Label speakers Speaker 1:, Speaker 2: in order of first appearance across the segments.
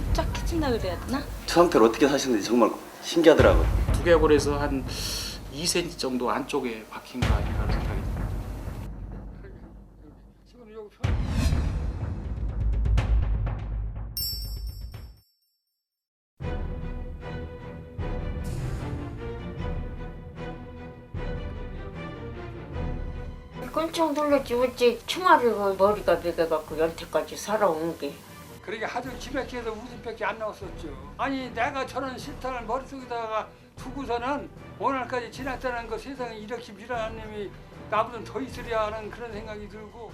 Speaker 1: 힘이 쫙 켜진다 그래야 되나?
Speaker 2: 저 상태로 어떻게 사시는지 정말 신기하더라고요.
Speaker 3: 두개골에서 한 2cm 정도 안쪽에 박힌 거 아닌가 생각이 듭니다.
Speaker 4: 깜짝 놀랐지. 어째 총알을 머리가 베겨갖고 연태까지 살아온 게.
Speaker 5: 그러게 하도 지맥해서 웃음밖에 안 나왔었죠. 아니 내가 저런 실탄을 머릿속에다가 두고서는 오늘까지 지났다는 거 세상에 이렇게 미련한 놈이 나보다 더 있으랴 하는 그런 생각이 들고.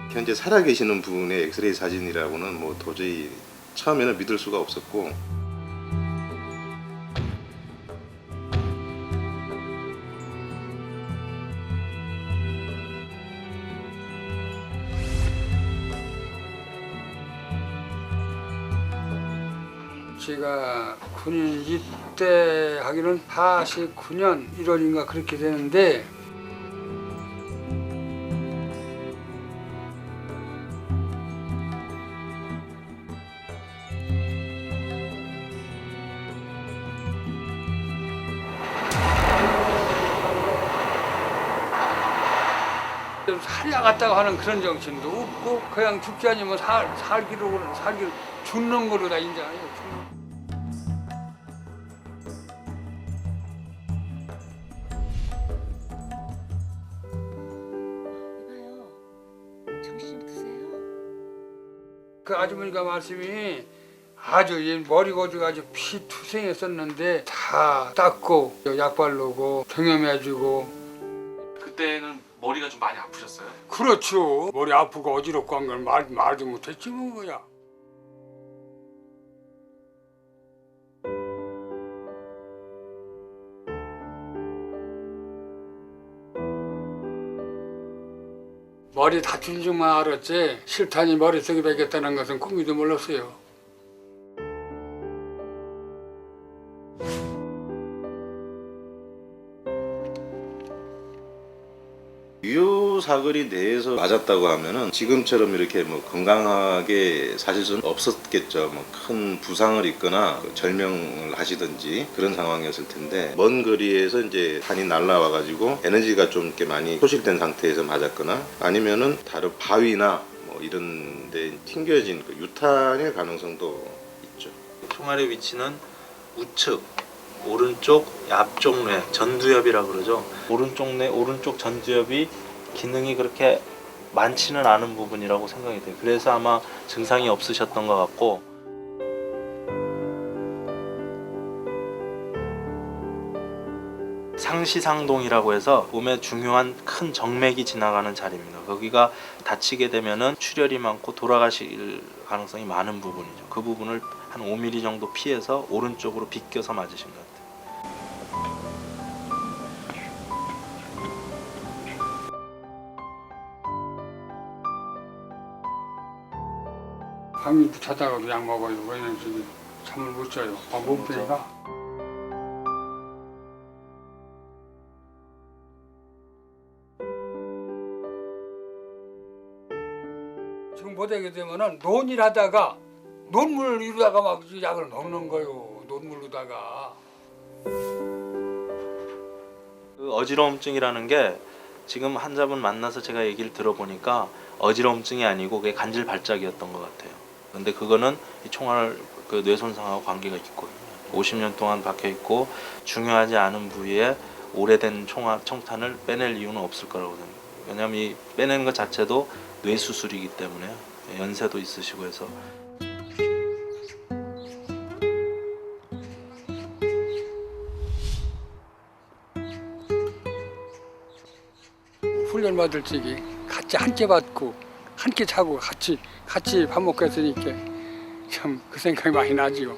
Speaker 6: 현재 살아계시는 분의 엑스레이 사진이라고는 뭐 도저히 처음에는 믿을 수가 없었고,
Speaker 5: 제가 군인 입대하기는 49년 1월인가 그렇게 되는데 살려갔다고 하는 그런 정신도 없고 그냥 죽지 아니면 살기로 죽는 거로 다 인정해요.
Speaker 1: 이봐요. 정신 드세요.
Speaker 5: 그 아주머니가 말씀이 아주 이 머리 고주가지고 피투성했었는데 다 닦고 약 바르고 경염해주고.
Speaker 3: 그때는 머리가 좀 많이 아프셨어요?
Speaker 5: 그렇죠. 머리 아프고 어지럽고 한 걸 말도 못했지 뭐 그야. 머리 다친 줄만 알았지 실탄이 머릿속에 베겠다는 것은 꿈에도 몰랐어요.
Speaker 6: 유효 사거리 내에서 맞았다고 하면은 지금처럼 이렇게 뭐 건강하게 사실 수는 없었겠죠. 뭐 큰 부상을 입거나 절명을 하시든지 그런 상황이었을 텐데, 먼 거리에서 이제 탄이 날라와 가지고 에너지가 좀 이렇게 많이 소실된 상태에서 맞았거나 아니면은 다른 바위나 뭐 이런 데 튕겨진 그 유탄일 가능성도 있죠.
Speaker 7: 총알의 위치는 우측, 오른쪽 앞쪽 뇌, 전두엽이라 그러죠. 오른쪽 뇌, 오른쪽 전두엽이 기능이 그렇게 많지는 않은 부분이라고 생각이 돼요. 그래서 아마 증상이 없으셨던 것 같고, 상시상동이라고 해서 몸에 중요한 큰 정맥이 지나가는 자리입니다. 거기가 다치게 되면은 출혈이 많고 돌아가실 가능성이 많은 부분이죠. 그 부분을 한 5mm 정도 피해서 오른쪽으로 비껴서 맞으신 것 같아요.
Speaker 5: 밤이 자다가도 약 먹어요. 왜냐면 저기 잠을 못 자요. 못 빼니까. 지금 못하게 되면은 논일 하다가 논문을 이루다가 막 약을 먹는 거요. 논문으로다가.
Speaker 7: 그 어지러움증이라는 게 지금 환자분 만나서 제가 얘기를 들어보니까 어지러움증이 아니고 그게 간질 발작이었던 것 같아요. 근데 그거는 이 총알 그 뇌 손상하고 관계가 있거든요. 50년 동안 박혀 있고 중요하지 않은 부위에 오래된 청탄을 빼낼 이유는 없을 거라고 생각해요. 왜냐하면 이 빼내는 것 자체도 뇌 수술이기 때문에 연세도 있으시고 해서.
Speaker 5: 훈련 받을 적에 같이 함께 받고 함께 자고 같이 밥 먹고 했으니까 참 그 생각이 많이 나지요.